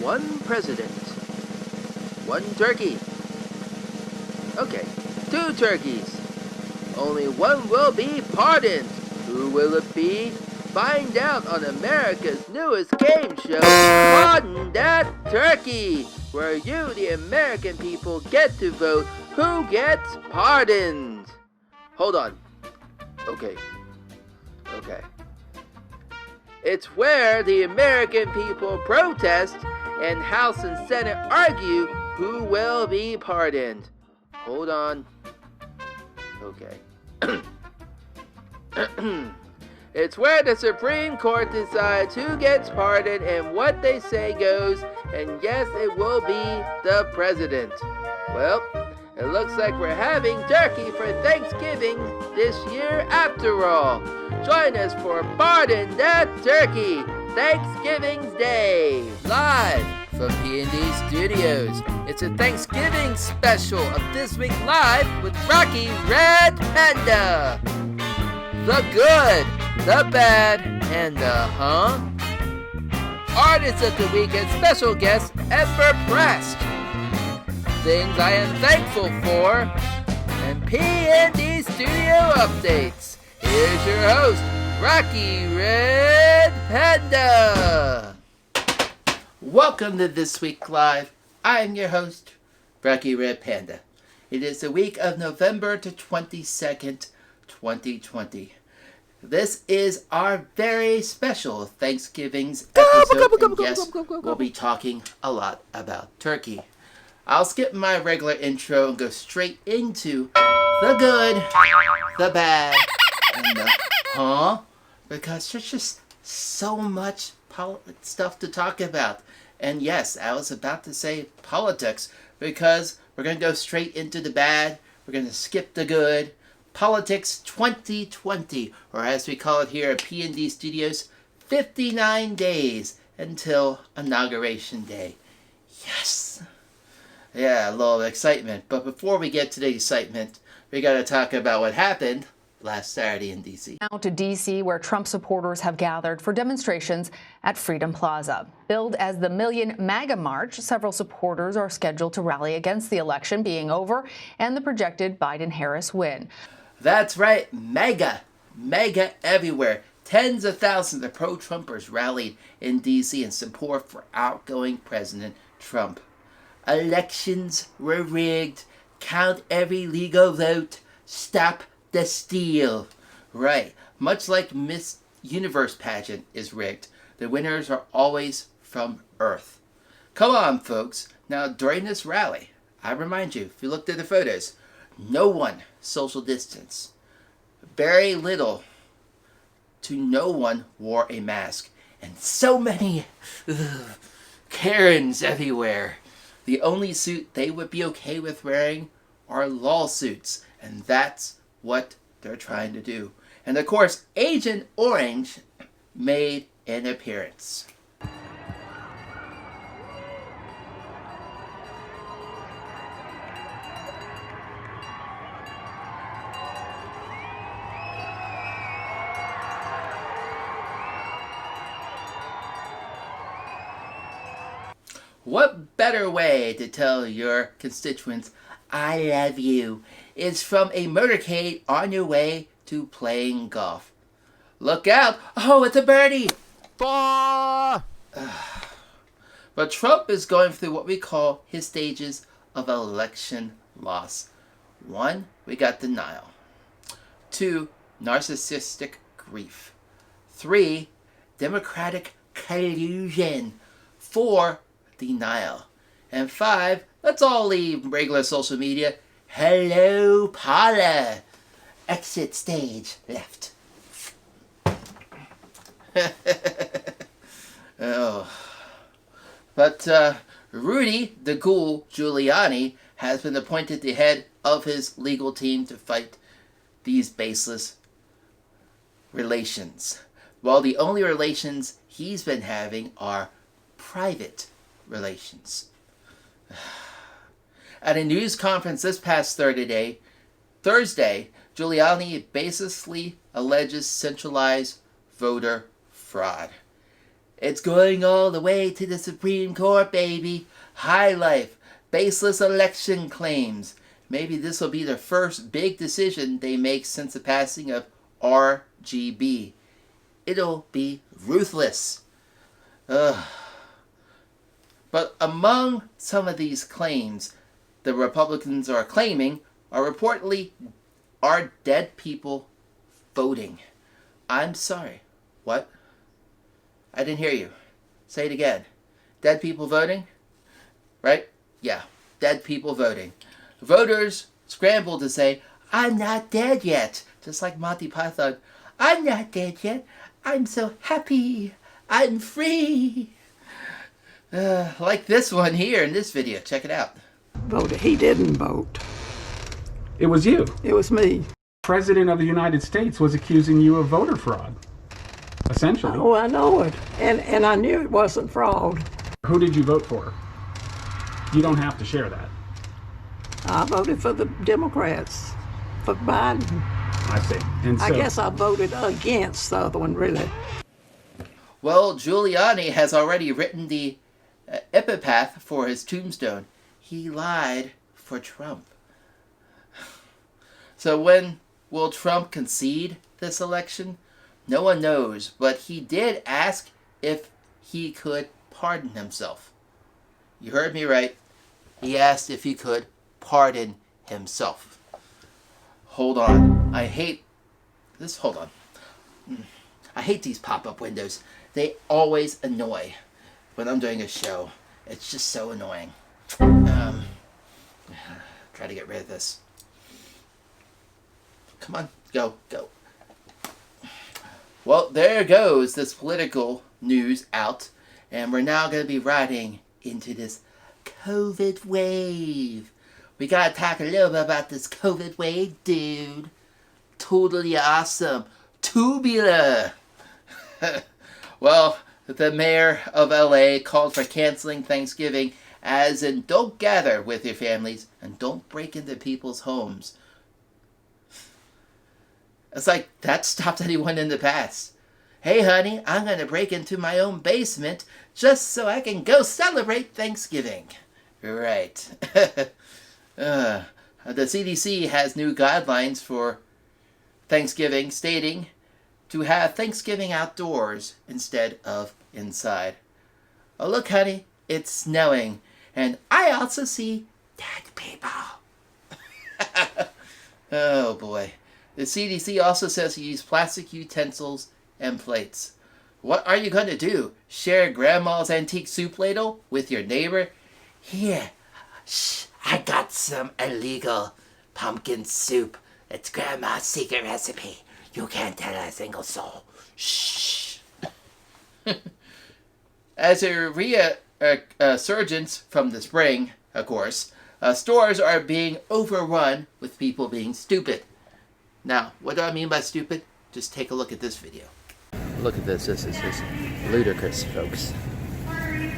one president, one turkey. Okay, two turkeys. Only one will be pardoned. Who will it be? Find out on America's newest game show, Pardon That Turkey, where you, the American people, get to vote who gets pardoned. Hold on. Okay. It's where the American people protest and House and Senate argue who will be pardoned. Hold on. Okay. It's where the Supreme Court decides who gets pardoned and what they say goes, and yes, it will be the president. Well, it looks like we're having turkey for Thanksgiving this year after all. Join us for Pardon That Turkey, Thanksgiving's Day, live from P&D Studios. It's a Thanksgiving special of This Week Live with Rocky Red Panda. The good, the bad, and the Artist of the Week and special guest, Ember Prast. Things I am thankful for, and P&D Studio Updates. Here's your host, Rocky Red Panda. Welcome to This Week Live. I'm your host, Rocky Red Panda. It is the week of November the 22nd, 2020. This is our very special Thanksgiving's episode, and yes, we'll be talking a lot about turkey. I'll skip my regular intro and go straight into the good, the bad, and the because there's just so much stuff to talk about. And yes, I was about to say politics, because we're going to go straight into the bad, we're going to skip the good. Politics 2020, or as we call it here at P&D Studios, 59 days until Inauguration Day. Yes! Yeah, a little excitement. But before we get to the excitement, we got to talk about what happened last Saturday in D.C. Now to D.C., where Trump supporters have gathered for demonstrations at Freedom Plaza. Billed as the Million MAGA March, several supporters are scheduled to rally against the election being over and the projected Biden-Harris win. That's right, MAGA everywhere. Tens of thousands of pro-Trumpers rallied in D.C. in support for outgoing President Trump. Elections were rigged. Count every legal vote. Stop the steal. Right, much like Miss Universe pageant is rigged. The winners are always from Earth. Come on, folks. Now, during this rally, I remind you, if you looked at the photos, no one social distance. Very little to no one wore a mask. And so many Karens everywhere. The only suit they would be okay with wearing are lawsuits. And that's what they're trying to do. And of course, Agent Orange made an appearance. What better way to tell your constituents, I love you, is from a motorcade on your way to playing golf. Look out! Oh, it's a birdie! But Trump is going through what we call his stages of election loss. 1, we got denial. 2, narcissistic grief. 3, democratic collusion. 4, denial. And 5, let's all leave regular social media. Hello, Paula. Exit stage left. But Rudy the Ghoul Giuliani has been appointed the head of his legal team to fight these baseless relations. While the only relations he's been having are private relations. At a news conference this past Thursday, Giuliani basically alleges centralized voter fraud. It's going all the way to the Supreme Court, baby. High life, baseless election claims. Maybe this will be the first big decision they make since the passing of RGB. It'll be ruthless. Ugh. But among some of these claims the Republicans are claiming are reportedly are dead people voting. I'm sorry. What? I didn't hear you. Say it again. Dead people voting? Right? Yeah. Dead people voting. Voters scramble to say, I'm not dead yet. Just like Monty Python. I'm not dead yet. I'm so happy. I'm free. Like this one here in this video. Check it out. Voted. He didn't vote. It was you. It was me. President of the United States was accusing you of voter fraud, essentially. Oh, I know it. And I knew it wasn't fraud. Who did you vote for? You don't have to share that. I voted for the Democrats, for Biden. I see. And so, I guess I voted against the other one, really. Well, Giuliani has already written the epitaph for his tombstone. He lied for Trump. So when will Trump concede this election? No one knows, but he did ask if he could pardon himself. You heard me right. He asked if he could pardon himself. Hold on. I hate this. Hold on. I hate these pop-up windows. They always annoy when I'm doing a show. It's just so annoying. Try to get rid of this. Come on, go. Well, there goes this political news out. And we're now going to be riding into this COVID wave. We got to talk a little bit about this COVID wave, dude. Totally awesome. Tubular. Well, the mayor of LA called for canceling Thanksgiving, as in don't gather with your families and don't break into people's homes. It's like that stopped anyone in the past. Hey, honey, I'm going to break into my own basement just so I can go celebrate Thanksgiving. Right. The CDC has new guidelines for Thanksgiving, stating to have Thanksgiving outdoors instead of inside. Oh, look, honey, it's snowing. And I also see dead people. Oh, boy. The CDC also says to use plastic utensils and plates. What are you going to do? Share grandma's antique soup ladle with your neighbor? Here, shh, I got some illegal pumpkin soup. It's grandma's secret recipe. You can't tell a single soul. Shh. As a resurgence from the spring, of course, stores are being overrun with people being stupid. Now, what do I mean by stupid? Just take a look at this video. Look at this. This is just ludicrous, folks. I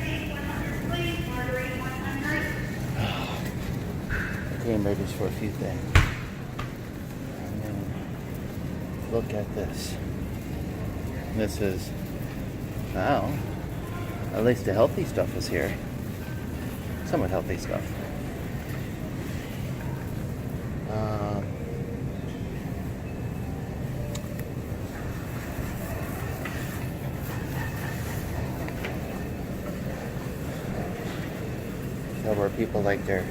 came ready for a few things. I mean, look at this. This is, wow, at least the healthy stuff is here. Somewhat healthy stuff. So where people like their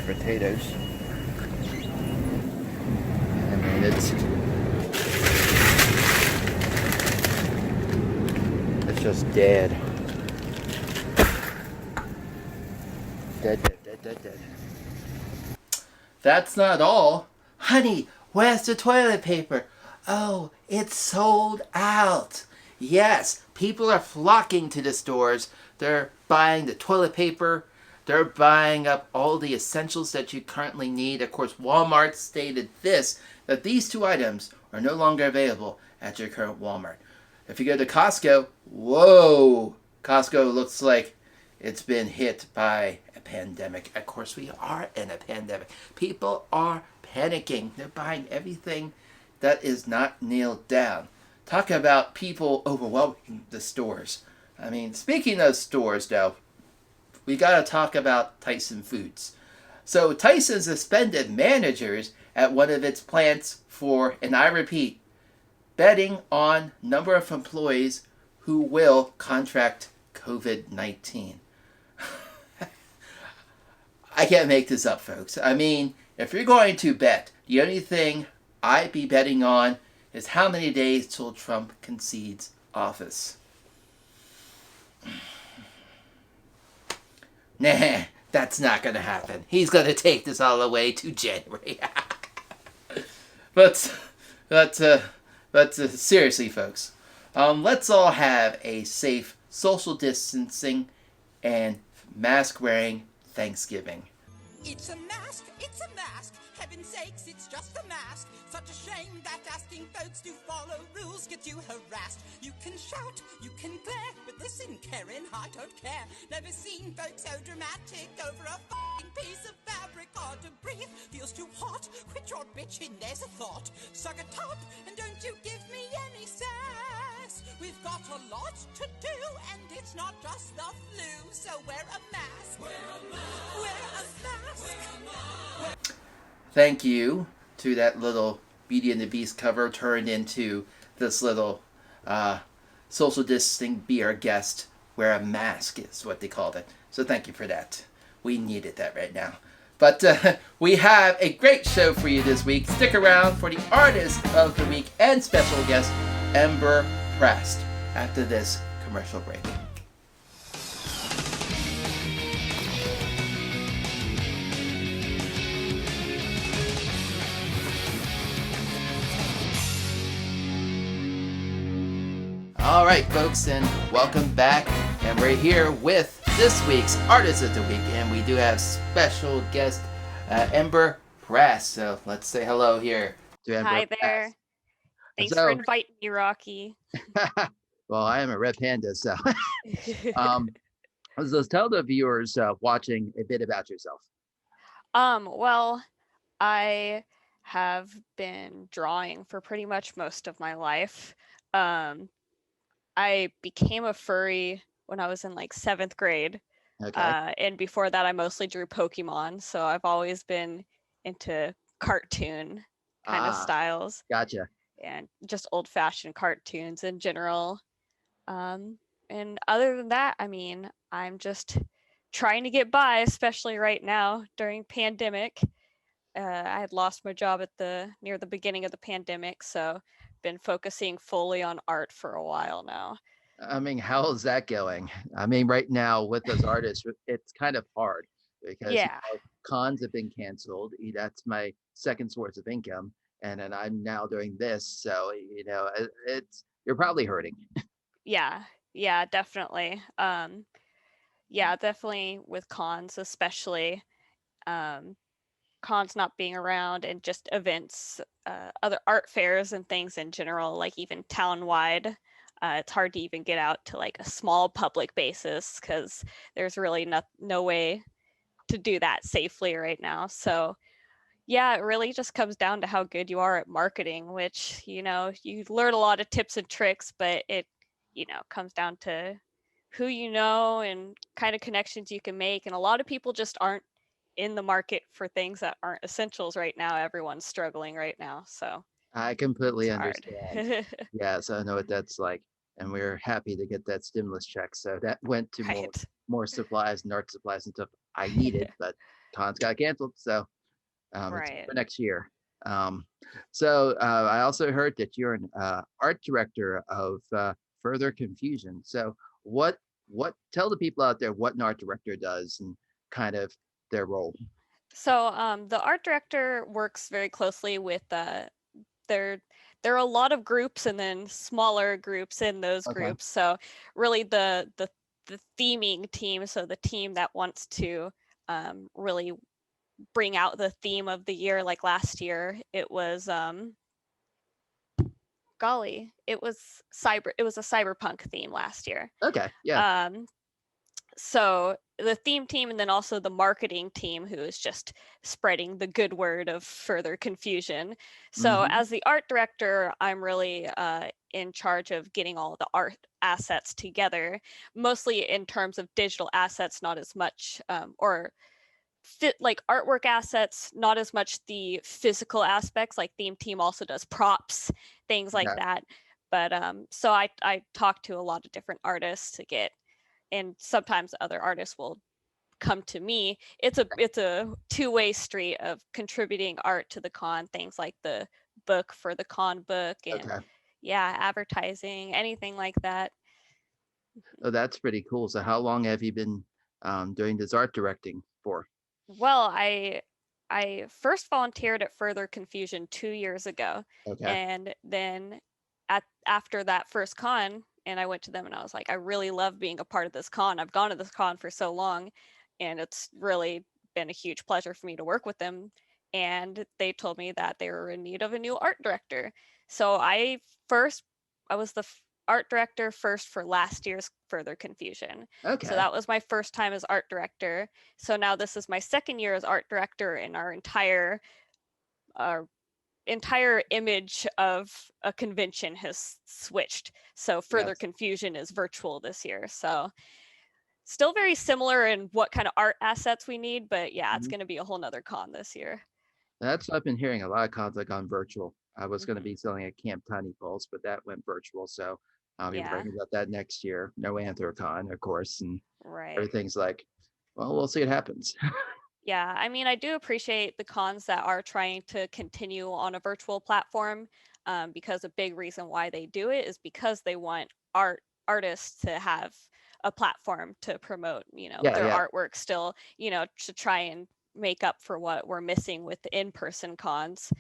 potatoes. I mean, it's just dead. Dead. That's not all. Honey, where's the toilet paper? Oh, it's sold out. Yes, people are flocking to the stores. They're buying the toilet paper. They're buying up all the essentials that you currently need. Of course, Walmart stated that these two items are no longer available at your current Walmart. If you go to Costco, whoa, Costco looks like it's been hit by a pandemic. Of course, we are in a pandemic. People are panicking. They're buying everything that is not nailed down. Talk about people overwhelming the stores. I mean, speaking of stores, though, we got to talk about Tyson Foods. So Tyson suspended managers at one of its plants for, and I repeat, betting on number of employees who will contract COVID-19. I can't make this up, folks. I mean, if you're going to bet, the only thing I'd be betting on is how many days till Trump concedes office. Nah, that's not going to happen. He's going to take this all the way to January. But seriously, folks, let's all have a safe social distancing and mask-wearing Thanksgiving. It's a mask, it's a mask. Heaven's sakes, it's just a mask. Such a shame that asking folks to follow rules gets you harassed. You can shout, you can glare, but listen, Karen, I don't care. Never seen folks so dramatic over a f***ing piece of fabric. Hard to breathe, feels too hot. Quit your bitching, there's a thought. Suck it up, and don't you give me any sass. We've got a lot to do, and it's not just the flu. So wear a mask. Wear a mask. Wear a mask. Wear a mask. Thank you to that little Beauty and the Beast cover turned into this little social distancing, be our guest, wear a mask is what they called it. So thank you for that. We needed that right now. But we have a great show for you this week. Stick around for the Artist of the Week and special guest, Ember Prast, after this commercial break. All right, folks, and welcome back. And we're here with this week's Artist of the Week, and we do have special guest Ember Prast. So let's say hello here to Ember. Hi there. Prast. Thanks for inviting me, Rocky. Well, I am a red panda, so so tell the viewers watching a bit about yourself. Well, I have been drawing for pretty much most of my life. I became a furry when I was in like 7th grade. Okay. And before that, I mostly drew Pokemon. So I've always been into cartoon kind of styles. Gotcha. And just old-fashioned cartoons in general. And other than that, I mean, I'm just trying to get by, especially right now during pandemic. I had lost my job at near the beginning of the pandemic, so been focusing fully on art for a while now. I mean, how's that going? I mean, right now with those artists, it's kind of hard because cons have been canceled. That's my second source of income, and then I'm now doing this, so you're probably hurting. Yeah, definitely. Definitely with cons, especially. Cons not being around and just events, other art fairs and things in general, like even town-wide. It's hard to even get out to like a small public basis because there's really no way to do that safely right now. So yeah, it really just comes down to how good you are at marketing, which, you learn a lot of tips and tricks, but it, comes down to who you know and kind of connections you can make. And a lot of people just aren't in the market for things that aren't essentials right now. Everyone's struggling right now, so I completely understand. Yes, I know what that's like, and we're happy to get that stimulus check. So that went to more supplies and art supplies and stuff I needed, but cons got canceled, so it's for next year. So I also heard that you're an art director of Further Confusion. So what tell the people out there what an art director does and kind of their role. So the art director works very closely with there are a lot of groups and then smaller groups in those groups. So really the theming team, so the team that wants to really bring out the theme of the year, like last year it was it was a cyberpunk theme last year. Okay. Yeah. So the theme team and then also the marketing team who is just spreading the good word of further confusion. So Hmm. as the art director, I'm really in charge of getting all the art assets together, mostly in terms of digital assets, not as much, or fit like artwork assets, not as much the physical aspects. Like theme team also does props, things like Okay. that. But so I talk to a lot of different artists to get, and sometimes other artists will come to me. It's a two-way street of contributing art to the con, things like the book for the con book, and Okay. yeah, advertising, anything like that. Oh, that's pretty cool. So how long have you been doing this art directing for? Well, I first volunteered at Further Confusion 2 years ago, Okay. and then after that first con, and I went to them and I was like, I really love being a part of this con. I've gone to this con for so long, and it's really been a huge pleasure for me to work with them. And they told me that they were in need of a new art director. So first I was the art director first for last year's Further Confusion. So Okay. that was my first time as art director. So now this is my second year as art director, and our uh, entire image of a convention has switched. So Further Yes. Confusion is virtual this year. So still very similar in what kind of art assets we need, but yeah, it's Mhm. going to be a whole nother con this year. That's what I've been hearing. A lot of cons have gone virtual. I was going to Hmm. be selling at Camp Tiny Pulse, but that went virtual. So I'll be Yeah, worrying about that next year. No Anthrocon, of course, and right. everything's like, well, we'll see what happens. Yeah, I mean, I do appreciate the cons that are trying to continue on a virtual platform, because a big reason why they do it is because they want artists to have a platform to promote, Yeah, their yeah. artwork still, to try and make up for what we're missing with the in-person cons.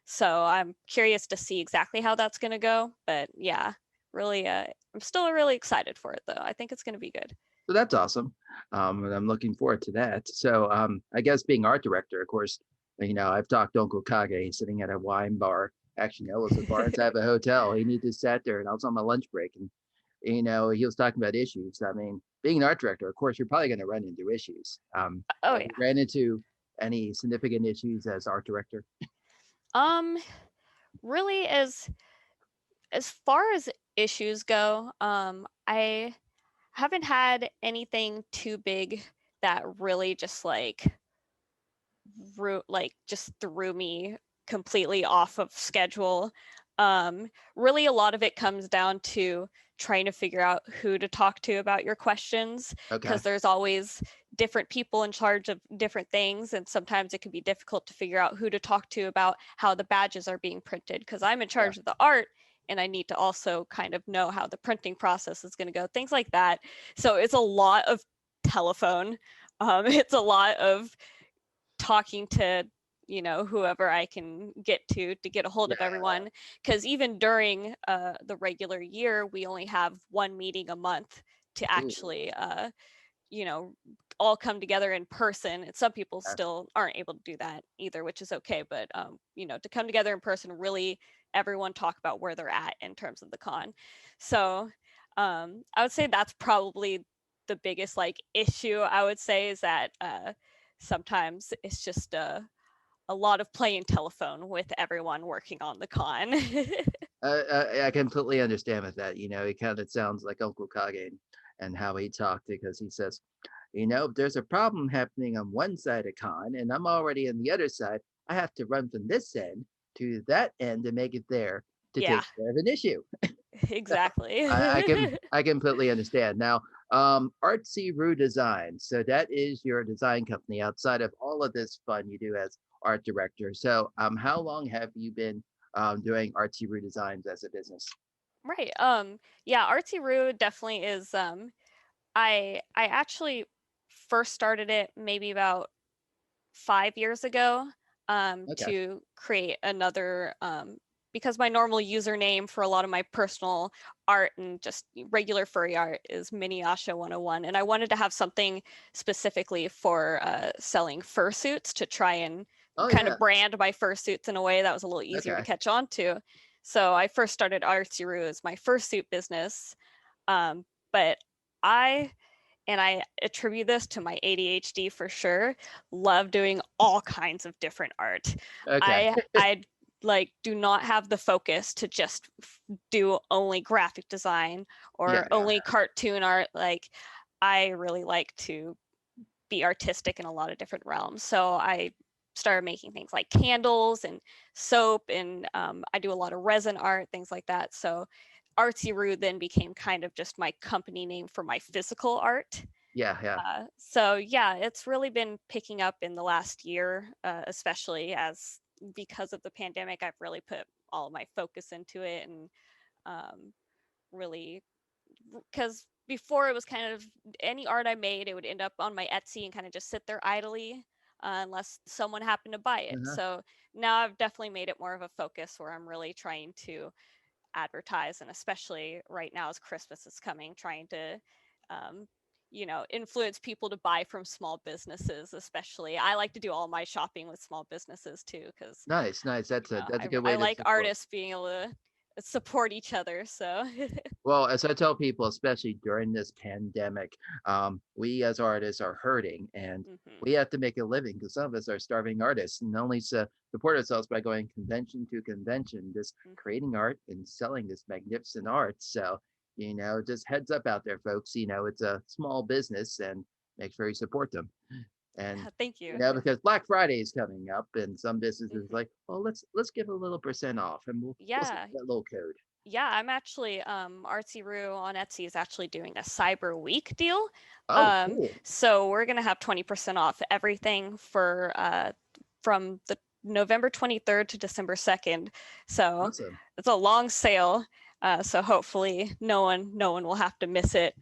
So I'm curious to see exactly how that's going to go, but yeah, really, I'm still really excited for it though. I think it's going to be good. So that's awesome. And I'm looking forward to that. So I guess being art director, of course, I've talked to Uncle Kage sitting at a wine bar. Actually, no, it was a bar inside of a hotel. He just sat there and I was on my lunch break and he was talking about issues. I mean, being an art director, of course, you're probably going to run into issues. Oh Have yeah. you ran into any significant issues as art director? Um, really, as far as issues go, I haven't had anything too big that really just just threw me completely off of schedule. Really, a lot of it comes down to trying to figure out who to talk to about your questions, Okay. because there's always different people in charge of different things, and sometimes it can be difficult to figure out who to talk to about how the badges are being printed, because I'm in Yeah. charge of the art and I need to also kind of know how the printing process is going to go, things like that. So it's a lot of telephone. It's a lot of talking to whoever I can get to get a hold Yeah. of everyone, because even during the regular year we only have one meeting a month to Ooh, actually you know all come together in person, and some people yeah. still aren't able to do that either, which is okay, but to come together in person, really everyone talk about where they're at in terms of the con. So I would say that's probably the biggest issue. I would say is that sometimes it's just a lot of playing telephone with everyone working on the con. I completely understand with that. He kind of sounds like Uncle Kage and how he talked because he says, if there's a problem happening on one side of con and I'm already on the other side, I have to run from this end to that end to make it there to Yeah, take care of an issue. exactly. I completely understand. Now, Artsy Rue Design. So that is your design company outside of all of this fun you do as art director. So how long have you been doing Artsy Rue Designs as a business? Right. Yeah, Artsy Roo definitely is. I actually first started it maybe about 5 years ago, Okay. to create another, because my normal username for a lot of my personal art and just regular furry art is Miniasha 101, and I wanted to have something specifically for selling fursuits to try and Oh kind yeah. of brand my fursuits in a way that was a little easier to Okay. catch on to. So I first started Artsy Roo as my fursuit business, but I and I attribute this to my ADHD for sure, love doing all kinds of different art. Okay. I like do not have the focus to just do only graphic design Yeah, or only cartoon art. Like I really like to be artistic in a lot of different realms. So I started making things like candles and soap, and I do a lot of resin art, things like that. So Artsy Roo then became kind of just my company name for my physical art. yeah. So yeah, it's really been picking up in the last year, especially as because of the pandemic, I've really put all of my focus into it, and really, because before it was kind of any art I made, it would end up on my Etsy and kind of just sit there idly unless someone happened to buy it. Uh-huh. So now I've definitely made it more of a focus where I'm really trying to advertise, and especially right now as Christmas is coming, trying to um, influence people to buy from small businesses. Especially I like to do all my shopping with small businesses too, because Nice. That's a good I way to like support. artists being able to support each other. So Well, as I tell people, especially during this pandemic, we as artists are hurting, and mhm, we have to make a living because some of us are starving artists, and only support ourselves by going convention to convention, just mhm. creating art and selling this magnificent art. So, just heads up out there, folks. It's a small business, and make sure you support them. And Thank you. because Black Friday is coming up, and some businesses Mhm. like, well, let's give a little percent off, and we'll send Yeah, that little code. yeah. I'm actually Artsy Roo on Etsy is actually doing a Cyber Week deal. Oh, cool. So we're gonna have 20% off everything for from the November 23rd to December 2nd. So Awesome. it's a long sale. So hopefully no one will have to miss it.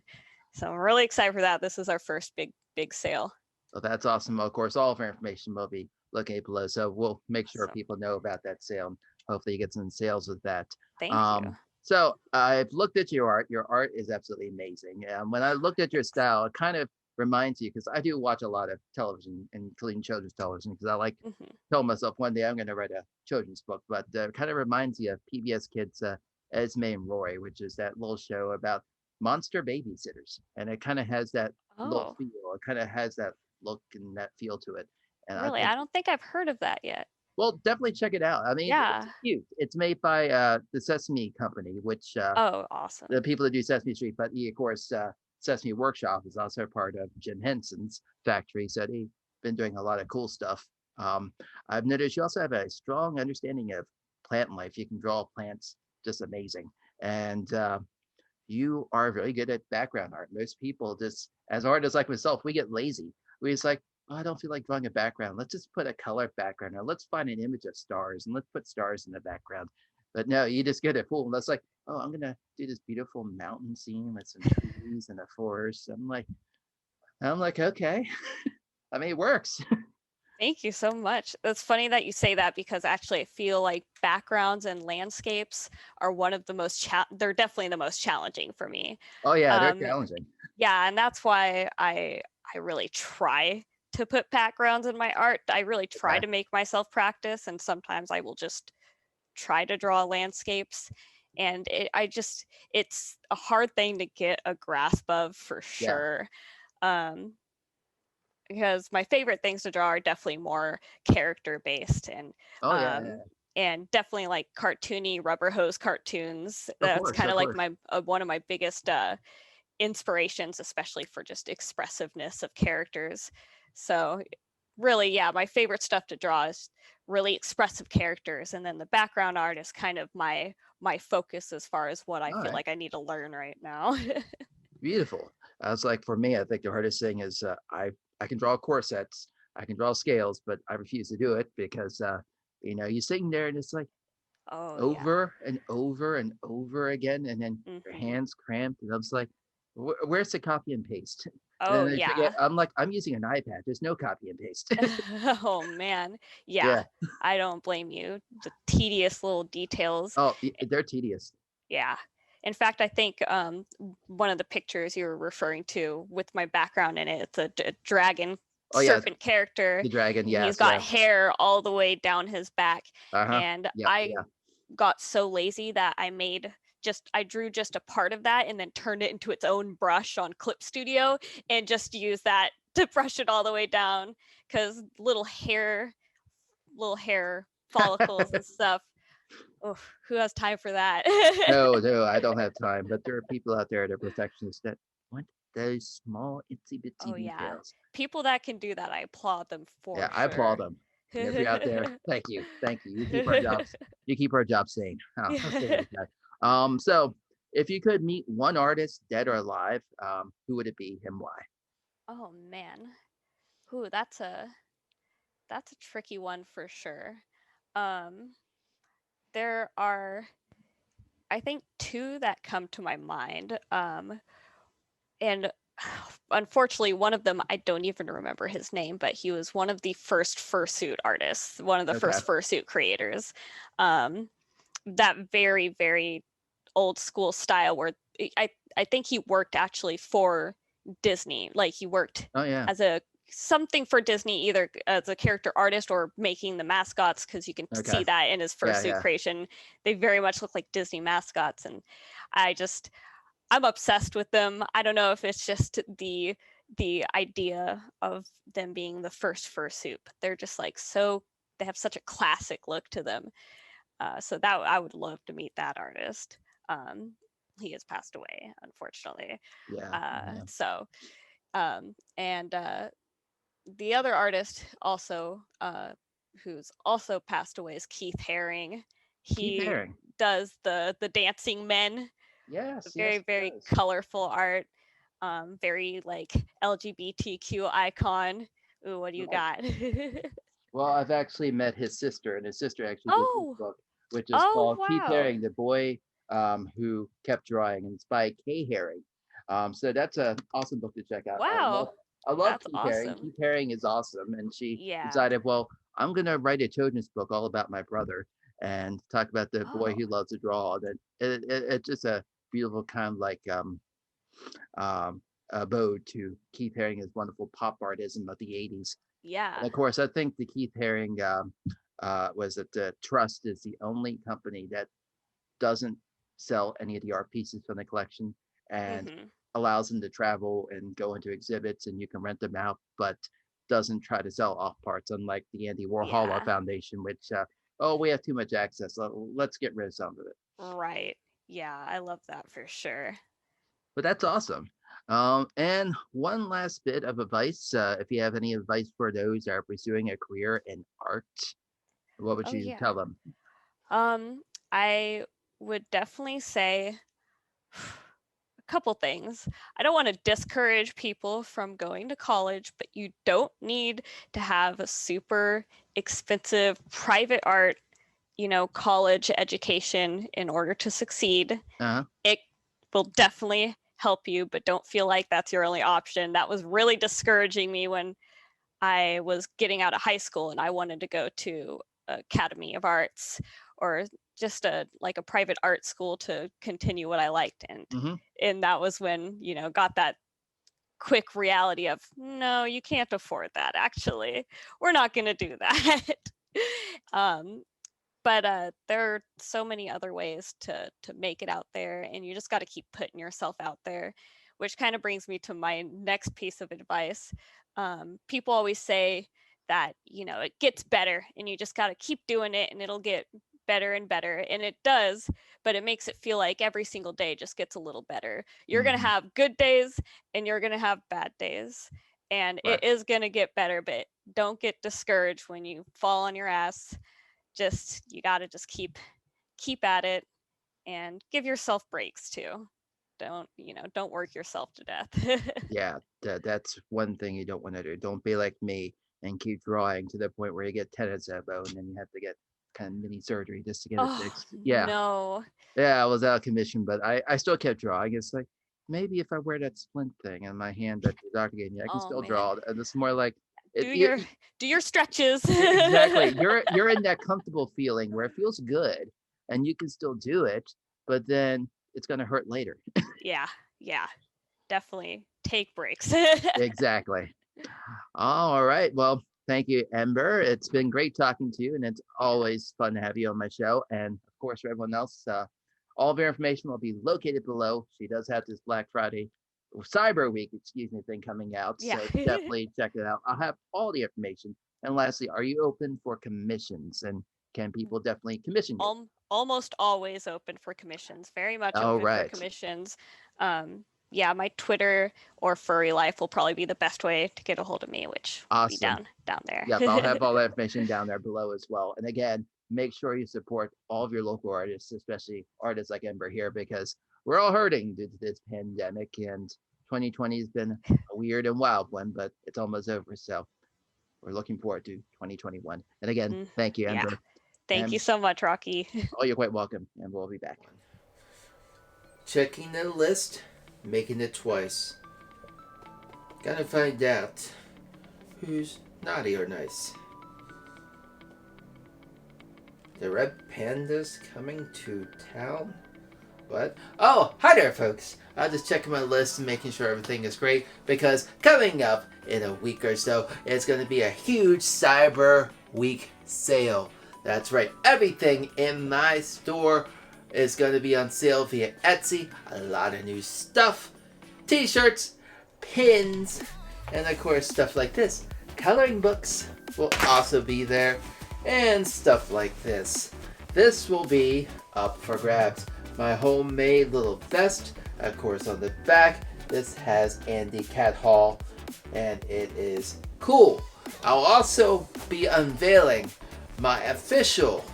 So I'm really excited for that. This is our first big sale. Well, that's awesome. Of course, all of our information will be located below, so we'll make sure So people know about that sale. And hopefully, you get some sales with that. thank you. So I've looked at your art. Your art is absolutely amazing. And when I looked at your Thanks. style, it kind of reminds you because I do watch a lot of television, including children's television, because I like Mhm. tell myself one day I'm going to write a children's book. But it kind of reminds you of PBS Kids' Esme and Roy, which is that little show about monster babysitters, and it kind of has that little Oh, feel. It kind of has that look and that feel to it. And I really? think, I don't think I've heard of that yet. well, definitely check it out. I mean, it's Yeah. cute. It's made by the Sesame Company, which Oh, the awesome. people that do Sesame Street, but of course, Sesame Workshop is also part of Jim Henson's factory. So they've been doing a lot of cool stuff. Um, I've noticed you also have a strong understanding of plant life. You can draw plants just amazing. And you are very good at background art. Most people just, as artists like myself, we get lazy. We just like, oh, I don't feel like drawing a background. Let's just put a color background, or let's find an image of stars and let's put stars in the background. But no, you just get it full. That's like, oh, I'm gonna do this beautiful mountain scene with some trees and a forest. I'm like, okay. I mean, it works. Thank you so much. It's funny that you say that because actually I feel like backgrounds and landscapes are one of the most they're definitely the most challenging for me. Oh yeah, they're Um, challenging. yeah, and that's why I really try to put backgrounds in my art. I really try Okay. to make myself practice, and sometimes I will just try to draw landscapes, and it's a hard thing to get a grasp of for Yeah. sure. Um, because my favorite things to draw are definitely more character based, Oh yeah, um yeah. and definitely like cartoony rubber hose cartoons. Of That's course, kind of of like course. my one of my biggest inspirations, especially for just expressiveness of characters. So really, yeah, my favorite stuff to draw is really expressive characters, and then the background art is kind of my focus as far as what I All feel right. like I need to learn right now. Beautiful. I was like, for me, I think the hardest thing is I can draw corsets, I can draw scales, but I refuse to do it because you're sitting there and it's like Oh yeah. over and over and over again, and then your Hmm. hands cramped, and I was like, Where's the copy and paste?" And Oh then I forget. yeah. I'm like, I'm using an iPad. There's no copy and paste. Oh man. Yeah. Yeah. I don't blame you. The tedious little details. Oh, they're tedious. Yeah. In fact, I think one of the pictures you were referring to with my background in it, it's a dragon Oh yeah, serpent character, the dragon. and he's Yes, got yeah. hair all the way down his back. Uh huh. And Yeah, I yeah. got so lazy that I made I drew just a part of that and then turned it into its own brush on Clip Studio and just used that to brush it all the way down, because little hair follicles and stuff. Oh, who has time for that? No, I don't have time. But there are people out there that are perfectionists that want those small itsy bitsy Oh yeah, details. people that can do that, I applaud them for Yeah, I sure. applaud them. And if you're out there, thank you. You keep our jobs. You keep our jobs sane. Oh, I'll say it like that. So if you could meet one artist, dead or alive, who would it be and why? Oh man, ooh, that's a tricky one for sure. Um, there are, I think, two that come to my mind. And unfortunately, one of them, I don't even remember his name, but he was one of the first fursuit artists, one of the Okay. first fursuit creators. That very, very old school style where I think he worked actually for Disney. Like he worked Oh yeah. as a something for Disney, either as a character artist or making the mascots, because you can Okay. see that in his fursuit Yeah. creation. They very much look like Disney mascots, and I'm obsessed with them. I don't know if it's just the idea of them being the first fursuit, but they're just like they have such a classic look to them. So that I would love to meet that artist. He has passed away, unfortunately. Yeah. So, and the other artist also, who's also passed away, is Keith Haring. Keith He Haring. does the dancing men. Yes. Very, very colorful art. Very like LGBTQ icon. Ooh, what do you got? Well, I've actually met his sister, and his sister actually did this Oh, book, which is called Keith wow. Haring, the Boy Who Kept Drawing, and it's by Kay Haring. So that's an awesome book to check out. Wow. I love That's Keith Haring. awesome. Keith Haring is awesome, and she Yeah. decided, well, I'm gonna write a children's book all about my brother and talk about the boy who loves to draw. And it's just a beautiful kind of like abode to Keith Haring, his wonderful pop artism of the 80s. Yeah. And of course, I think the Keith Haring was that Trust is the only company that doesn't sell any of the art pieces from the collection and allows them to travel and go into exhibits, and you can rent them out, but doesn't try to sell off parts, unlike the Andy Warhol Foundation, which, we have too much access. Let's get rid of some of it. Right. Yeah, I love that for sure. But that's awesome. And one last bit of advice, if you have any advice for those that are pursuing a career in art, what would you tell them? I would definitely say a couple things. I don't want to discourage people from going to college, but you don't need to have a super expensive private art, college education in order to succeed. It will definitely help you, but don't feel like that's your only option. That was really discouraging me when I was getting out of high school and I wanted to go to Academy of Arts or just a private art school to continue what I liked. And that was when, got that quick reality of, no, you can't afford that. Actually, we're not going to do that. But there are so many other ways to make it out there, and you just got to keep putting yourself out there, which kind of brings me to my next piece of advice. People always say that, it gets better and you just got to keep doing it and it'll get better and better. And it does, but it makes it feel like every single day just gets a little better. You're going to have good days and you're going to have bad days. And it is going to get better, but don't get discouraged when you fall on your ass. You got to just keep at it and give yourself breaks too. Don't work yourself to death. Yeah, that's one thing you don't want to do. Don't be like me and keep drawing to the point where you get tennis elbow and then you have to get kind of mini surgery just to get it fixed. Yeah. No. Yeah, I was out of commission, but I still kept drawing. It's like, maybe if I wear that splint thing in my hand that the doctor gave me, I can still draw. And it's more like do your stretches. Exactly. You're in that comfortable feeling where it feels good and you can still do it, but then it's gonna hurt later. Yeah, definitely take breaks. Exactly. All right. Well, thank you, Ember. It's been great talking to you, and it's always fun to have you on my show. And of course, for everyone else, All of your information will be located below. She does have this Black Friday or Cyber Week, thing coming out. Yeah. So definitely check it out. I'll have all the information. And lastly, are you open for commissions? And can people definitely commission you? Almost always open for commissions. Very much All open for right. commissions. Yeah, my Twitter or Furry Life will probably be the best way to get a hold of me, which will be Awesome. down there. Yep, I'll have all that information down there below as well. And again, make sure you support all of your local artists, especially artists like Ember here, because we're all hurting due to this pandemic. And 2020 has been a weird and wild one, but it's almost over. So we're looking forward to 2021. And again, thank you, Yeah. Ember. Thank you so much, Rocky. Oh, you're quite welcome. And we'll be back. Checking the list, making it twice. Gotta find out who's naughty or nice. The Red Panda's coming to town? What? Oh, hi there, folks. I'm just checking my list and making sure everything is great because coming up in a week or so, it's going to be a huge Cyber Week sale. That's right. Everything in my store is going to be on sale via Etsy. A lot of new stuff. T-shirts, pins, and of course stuff like this. Coloring books will also be there. And stuff like this. This will be up for grabs. My homemade little vest, of course, on the back. This has Andy Cat Hall, and it is cool. I'll also be unveiling my official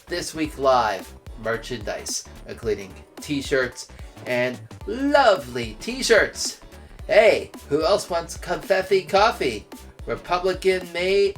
This Week Live merchandise, including t-shirts and lovely t-shirts. Hey, who else wants confetti coffee? Republican made,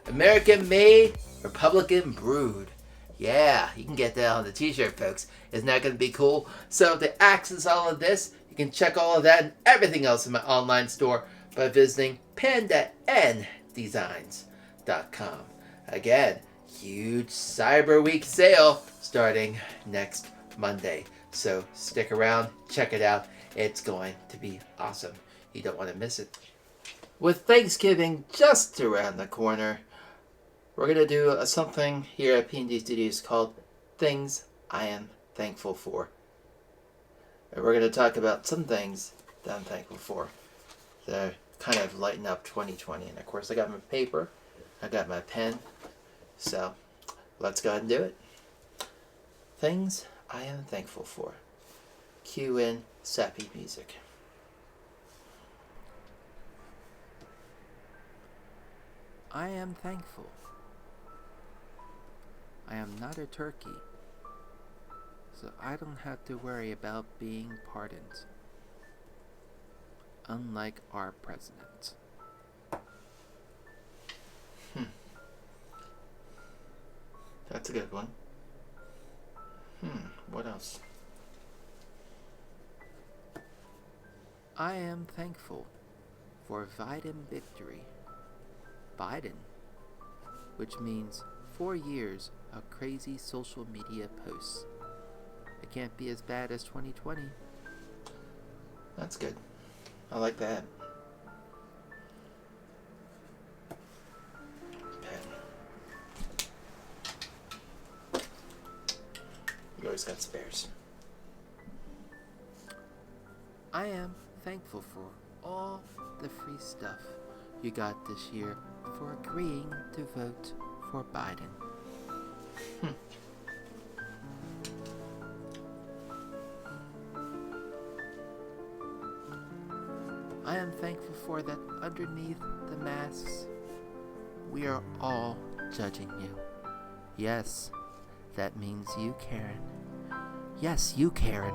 American made, Republican brewed. Yeah, you can get that on the t-shirt, folks. Isn't that going to be cool? So to access all of this, you can check all of that and everything else in my online store by visiting pandandesigns.com. Again, huge Cyber Week sale starting next Monday. So stick around, check it out. It's going to be awesome. You don't want to miss it. With Thanksgiving just around the corner, we're going to do something here at P&D Studios called Things I Am Thankful For. And we're going to talk about some things that I'm thankful for that kind of lighten up 2020. And of course, I got my paper, I got my pen, so let's go ahead and do it. Things I Am Thankful For. Cue in sappy music. I am thankful. I am not a turkey, so I don't have to worry about being pardoned. Unlike our president. That's a good one. What else? I am thankful for Biden victory. Biden, which means 4 years of crazy social media posts. It can't be as bad as 2020. That's good. I like that. Pen. You always got spares. I am thankful for all the free stuff you got this year for agreeing to vote for Biden. I am thankful for that underneath the masks, we are all judging you. Yes, that means you, Karen. Yes, you, Karen.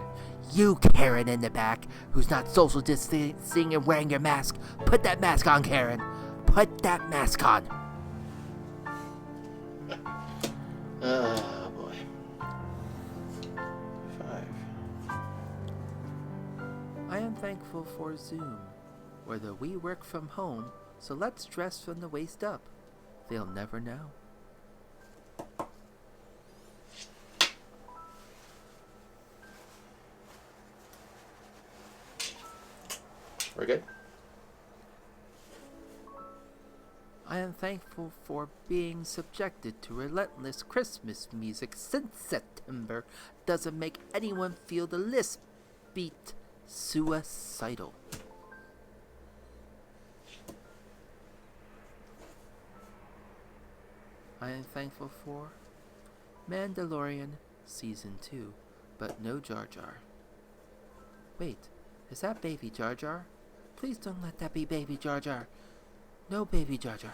You, Karen in the back, who's not social distancing and wearing your mask. Put that mask on, Karen. Put that mask on. Oh, boy. 5. I am thankful for Zoom, whether we work from home, so let's dress from the waist up. They'll never know. We're good? I am thankful for being subjected to relentless Christmas music since September Ember doesn't make anyone feel the least bit suicidal. I am thankful for Mandalorian Season 2, but no Jar Jar. Wait, is that Baby Jar Jar? Please don't let that be Baby Jar Jar. No Baby Jar Jar.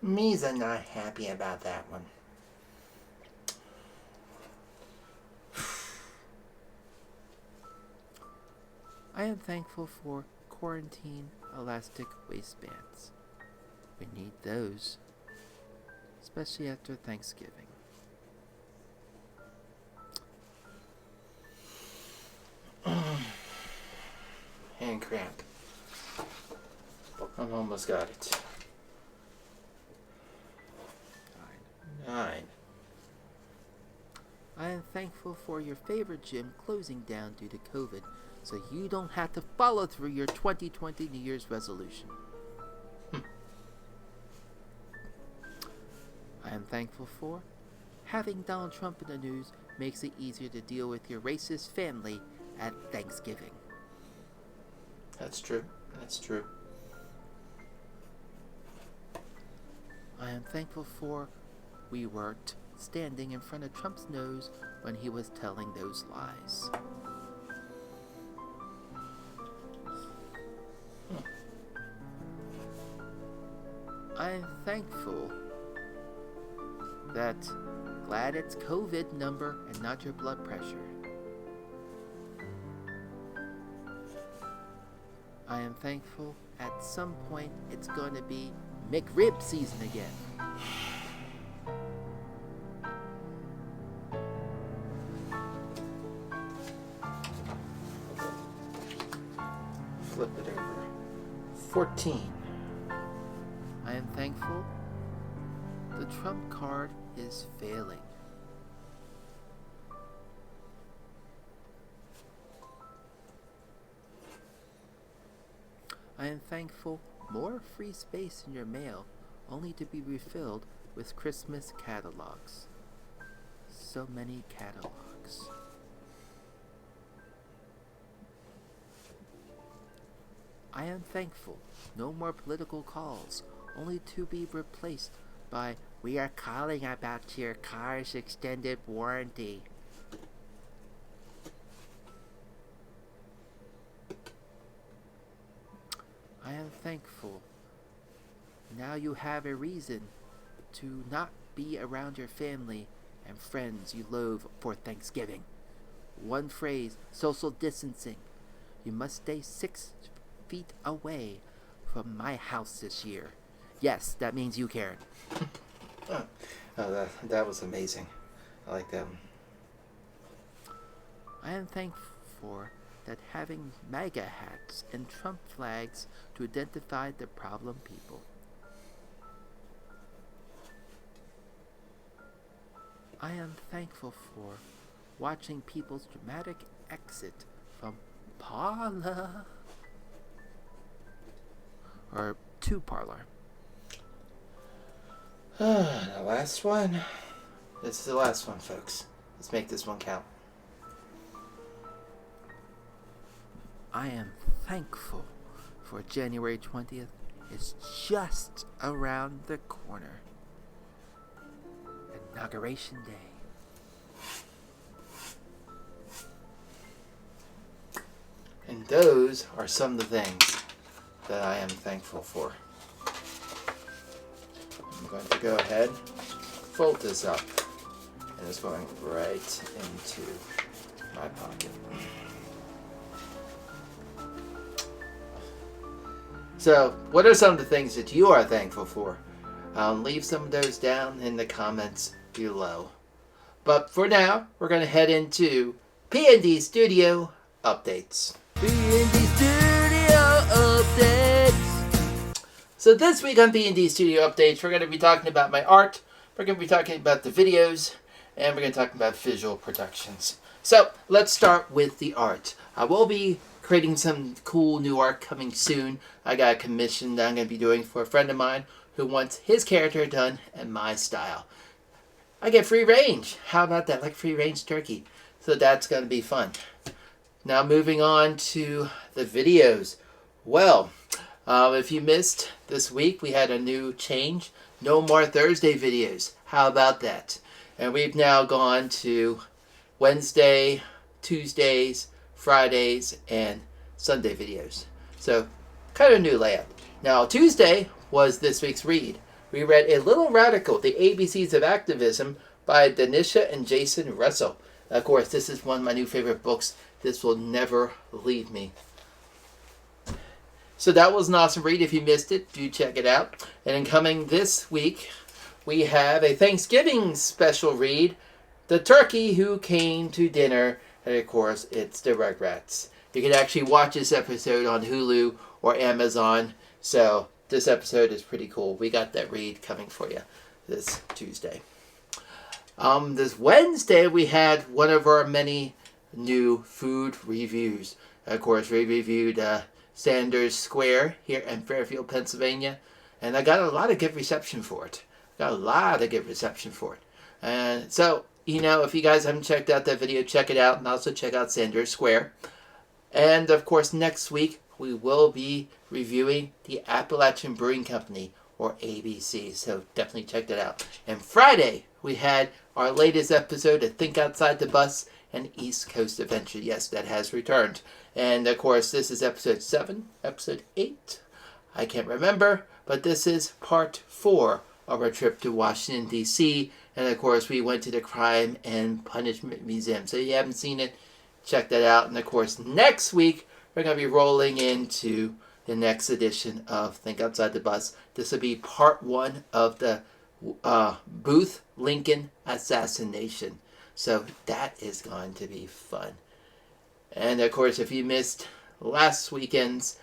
Me's not happy about that one. I am thankful for quarantine elastic waistbands. We need those, especially after Thanksgiving. Hand cramp. I've almost got it. 9. I am thankful for your favorite gym closing down due to COVID, so you don't have to follow through your 2020 New Year's resolution. I am thankful for having Donald Trump in the news makes it easier to deal with your racist family at Thanksgiving. That's true. That's true. I am thankful for we weren't standing in front of Trump's nose when he was telling those lies. I am thankful that glad it's COVID number and not your blood pressure. I am thankful at some point it's going to be McRib season again. Flip it over. 14. I am thankful the Trump card is failing. I am thankful more free space in your mail, only to be refilled with Christmas catalogs. So many catalogs. I am thankful no more political calls, only to be replaced by "We are calling about your car's extended warranty." I am thankful now you have a reason to not be around your family and friends you loathe for Thanksgiving. One phrase, social distancing. You must stay 6 feet away from my house this year. Yes, that means you, Karen. That was amazing. I like that one. I am thankful that having MAGA hats and Trump flags to identify the problem people. I am thankful for watching people's dramatic exit from parlor or to parlor. The last one. This is the last one, folks. Let's make this one count. I am thankful for January 20th. It's just around the corner. Inauguration Day. And those are some of the things that I am thankful for. I'm going to go ahead, fold this up, and it's going right into my pocket. So, what are some of the things that you are thankful for? Leave some of those down in the comments below. But for now, we're going to head into P&D Studio Updates. P&D Studio Updates. So this week on P&D Studio Updates, we're going to be talking about my art, we're going to be talking about the videos, and we're going to talk about visual productions. So, let's start with the art. I will be creating some cool new art coming soon. I got a commission that I'm going to be doing for a friend of mine who wants his character done in my style. I get free range. How about that? Like free range turkey. So that's going to be fun. Now moving on to the videos. Well, if you missed this week, we had a new change. No more Thursday videos. How about that? And we've now gone to Wednesday, Tuesdays, Fridays, and Sunday videos. So, kind of new layout. Now, Tuesday was this week's read. We read A Little Radical, The ABCs of Activism by Danisha and Jason Russell. Of course, this is one of my new favorite books. This will never leave me. So that was an awesome read. If you missed it, do check it out. And coming this week, we have a Thanksgiving special read, The Turkey Who Came to Dinner. And of course, it's the Rugrats. You can actually watch this episode on Hulu or Amazon. So this episode is pretty cool. We got that read coming for you this Tuesday. This Wednesday, we had one of our many new food reviews. Of course, we reviewed Sanders Square here in Fairfield, Pennsylvania. And I got a lot of good reception for it. And so, you know, if you guys haven't checked out that video, check it out. And also check out Sanders Square. And, of course, next week, we will be reviewing the Appalachian Brewing Company, or ABC. So definitely check that out. And Friday, we had our latest episode of Think Outside the Bus and East Coast Adventure. Yes, that has returned. And, of course, this is episode 7, episode 8. I can't remember, but this is part 4 of our trip to Washington, D.C. And, of course, we went to the Crime and Punishment Museum. So if you haven't seen it, check that out. And, of course, next week, we're going to be rolling into the next edition of Think Outside the Bus. This will be part 1 of the Booth Lincoln assassination. So that is going to be fun. And, of course, if you missed last weekend's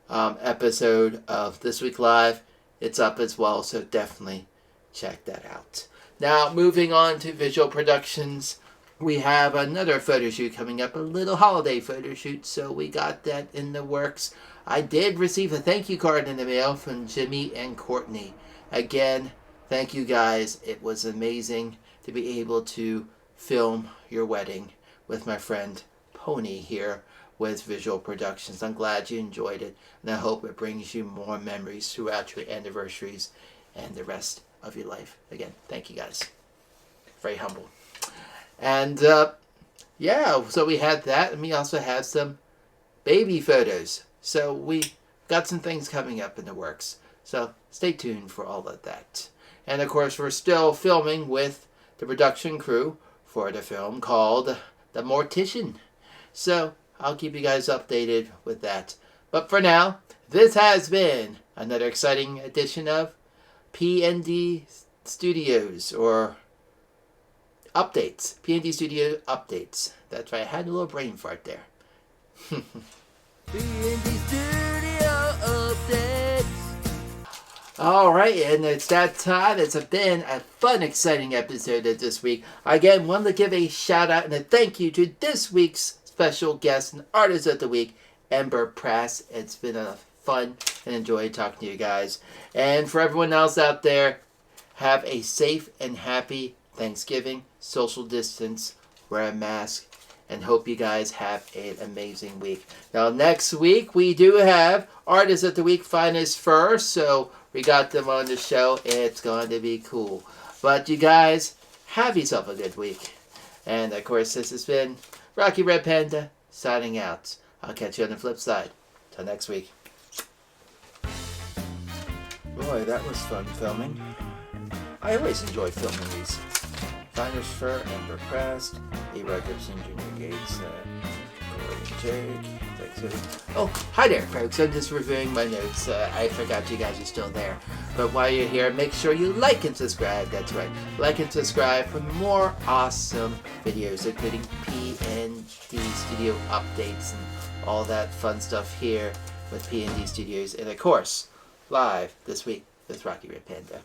episode of This Week Live, it's up as well. So definitely check that out. Now, moving on to visual productions. We have another photo shoot coming up, a little holiday photo shoot, so we got that in the works. I did receive a thank you card in the mail from Jimmy and Courtney. Again, thank you guys. It was amazing to be able to film your wedding with my friend Pony here with Visual Productions. I'm glad you enjoyed it, and I hope it brings you more memories throughout your anniversaries and the rest of your life. Again, thank you guys. Very humble. And, yeah, so we had that, and we also have some baby photos. So we got some things coming up in the works. So stay tuned for all of that. And, of course, we're still filming with the production crew for the film called The Mortician. So I'll keep you guys updated with that. But for now, this has been another exciting edition of P&D Studios, or updates. P&D Studio updates. That's right, I had a little brain fart there. P&D Studio updates. Alright, and it's that time. It's been a fun, exciting episode of this week. Again, wanted to give a shout out and a thank you to this week's special guest and artist of the week, Ember Prast. It's been a fun and enjoyed talking to you guys. And for everyone else out there, have a safe and happy Thanksgiving, social distance, wear a mask, and hope you guys have an amazing week. Now, next week, we do have Artist of the Week Finest First, so we got them on the show. It's going to be cool. But you guys, have yourself a good week. And, of course, this has been Rocky Red Panda signing out. I'll catch you on the flip side. Till next week. Boy, that was fun filming. I always enjoy filming these. Finest Fur, Ember Prast, A. Rogerson, Junior Gates, Corey and Jake. Oh, hi there, folks. I'm just reviewing my notes. I forgot you guys are still there. But while you're here, make sure you like and subscribe. That's right. Like and subscribe for more awesome videos, including P&D Studio updates and all that fun stuff here with P&D Studios. And, of course, live this week with Rocky Red Panda.